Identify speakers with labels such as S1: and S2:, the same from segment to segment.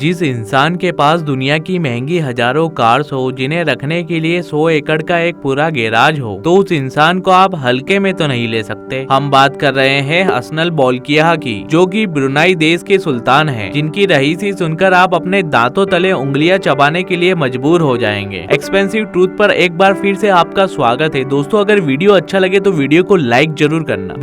S1: जिस इंसान के पास दुनिया की महंगी हजारों कार्स हो, जिन्हें रखने के लिए 100 एकड़ का एक पूरा गैराज हो, तो उस इंसान को आप हल्के में तो नहीं ले सकते। हम बात कर रहे हैं हसनल बोल्किआह की, जो कि ब्रुनाई देश के सुल्तान हैं, जिनकी रईसी सुनकर आप अपने दांतों तले उंगलियां चबाने के लिए मजबूर हो जाएंगे। एक्सपेंसिव ट्रूथ पर एक बार फिर से आपका स्वागत है। दोस्तों, अगर वीडियो अच्छा लगे तो वीडियो को लाइक जरूर करना।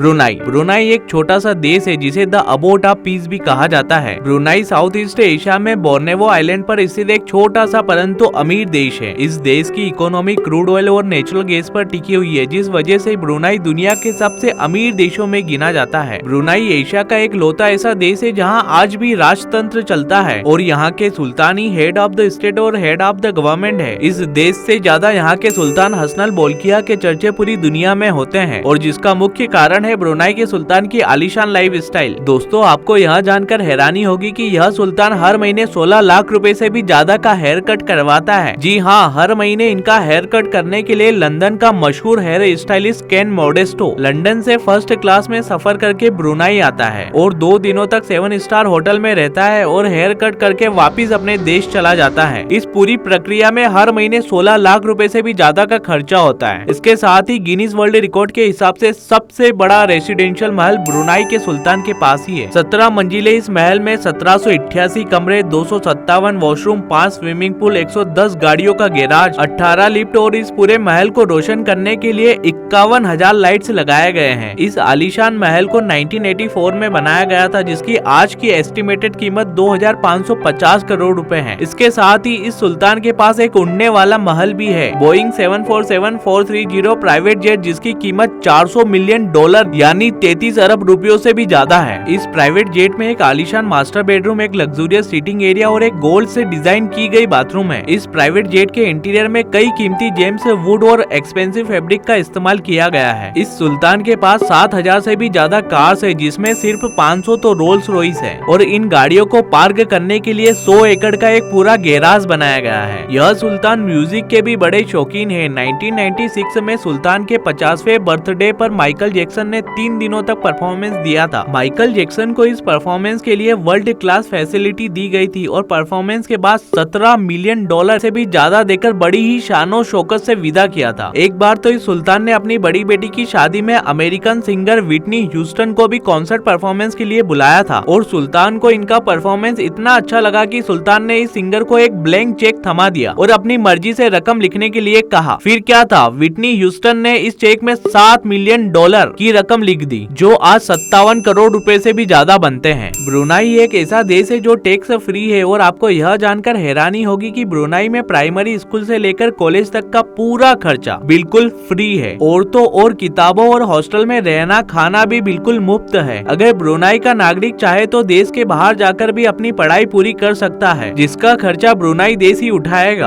S1: ब्रुनाई एक छोटा सा देश है जिसे द अबोट ऑफ पीस भी कहा जाता है। ब्रुनाई साउथ ईस्ट एशिया में बोर्नेवो आइलैंड पर स्थित एक छोटा सा परंतु अमीर देश है। इस देश की इकोनॉमी क्रूड ऑयल और नेचुरल गैस पर टिकी हुई है, जिस वजह से ब्रुनाई दुनिया के सबसे अमीर देशों में गिना जाता है। ब्रुनाई एशिया का एक लौता ऐसा देश है जहां आज भी राजतंत्र चलता है और यहाँ के सुल्तान ही हेड ऑफ द स्टेट और हेड ऑफ द गवर्नमेंट है। इस देश से ज्यादा यहाँ के सुल्तान हसनल बोल्किआह के चर्चे पूरी दुनिया में होते हैं, और जिसका मुख्य कारण है ब्रुनाई के सुल्तान की आलीशान लाइफ स्टाइल। दोस्तों, आपको यह जानकर हैरानी होगी कि यह सुल्तान हर महीने 16 लाख रुपए से भी ज्यादा का हेयर कट करवाता है। जी हाँ, हर महीने इनका हेयर कट करने के लिए लंदन का मशहूर हेयर स्टाइलिस्ट केन मोडेस्टो लंदन से फर्स्ट क्लास में सफर करके ब्रुनाई आता है और 2 दिनों तक 7 स्टार होटल में रहता है और हेयर कट करके वापिस अपने देश चला जाता है। इस पूरी प्रक्रिया में हर महीने 16 लाख रुपए से भी ज्यादा का खर्चा होता है। इसके साथ ही गिनीज वर्ल्ड रिकॉर्ड के हिसाब से सबसे बड़ा रेसिडेंशियल महल ब्रुनाई के सुल्तान के पास ही है। 17 मंजिले इस महल में 1788 कमरे, 257 वॉशरूम, 5 स्विमिंग पूल, 110 गाड़ियों का गैराज, 18 लिफ्ट और इस पूरे महल को रोशन करने के लिए 51,000 लाइट्स लगाए गए हैं। इस आलीशान महल को 1984 में बनाया गया था, जिसकी आज की एस्टिमेटेड कीमत 2550 करोड़ रुपए है। इसके साथ ही इस सुल्तान के पास एक उड़ने वाला महल भी है, बोइंग 747-430 प्राइवेट जेट, जिसकी कीमत $400 मिलियन यानी 33 अरब रुपयों से भी ज्यादा है। इस प्राइवेट जेट में एक आलीशान मास्टर बेडरूम, एक लग्जूरियस सीटिंग एरिया और एक गोल्ड से डिजाइन की गई बाथरूम है। इस प्राइवेट जेट के इंटीरियर में कई कीमती जेम्स, वुड और एक्सपेंसिव फैब्रिक का इस्तेमाल किया गया है। इस सुल्तान के पास 7000 से भी ज्यादा कार्स है, जिसमें सिर्फ 500 तो रोल्स रॉयस है, और इन गाड़ियों को पार्क करने के लिए 100 एकड़ का एक पूरा गैराज बनाया गया है। यह सुल्तान म्यूजिक के भी बड़े शौकीन है। 1996 में सुल्तान के 50वें बर्थडे पर माइकल जैक्सन ने 3 दिनों तक परफॉर्मेंस दिया था। माइकल जैक्सन को इस परफॉर्मेंस के लिए वर्ल्ड क्लास फैसिलिटी दी गई थी और परफॉर्मेंस के बाद $17 मिलियन से भी ज्यादा देकर बड़ी ही शानो शौकत से विदा किया था। एक बार तो इस सुल्तान ने अपनी बड़ी बेटी की शादी में अमेरिकन सिंगर व्हिटनी ह्यूस्टन को भी कॉन्सर्ट परफॉर्मेंस के लिए बुलाया था, और सुल्तान को इनका परफॉर्मेंस इतना अच्छा लगा कि सुल्तान ने इस सिंगर को एक ब्लैंक चेक थमा दिया और अपनी मर्जी से रकम लिखने के लिए कहा। फिर क्या था, व्हिटनी ह्यूस्टन ने इस चेक में $7 मिलियन की रकम लिख दी, जो आज 57 करोड़ रुपए से भी ज्यादा बनते हैं। ब्रुनाई एक ऐसा देश है जो टैक्स फ्री है, और आपको यह जानकर हैरानी होगी कि ब्रुनाई में प्राइमरी स्कूल से लेकर कॉलेज तक का पूरा खर्चा बिल्कुल फ्री है। औरतों और किताबों और हॉस्टल में रहना खाना भी बिल्कुल मुफ्त है। अगर ब्रुनाई का नागरिक चाहे तो देश के बाहर जाकर भी अपनी पढ़ाई पूरी कर सकता है, जिसका खर्चा ब्रुनाई देश ही उठाएगा।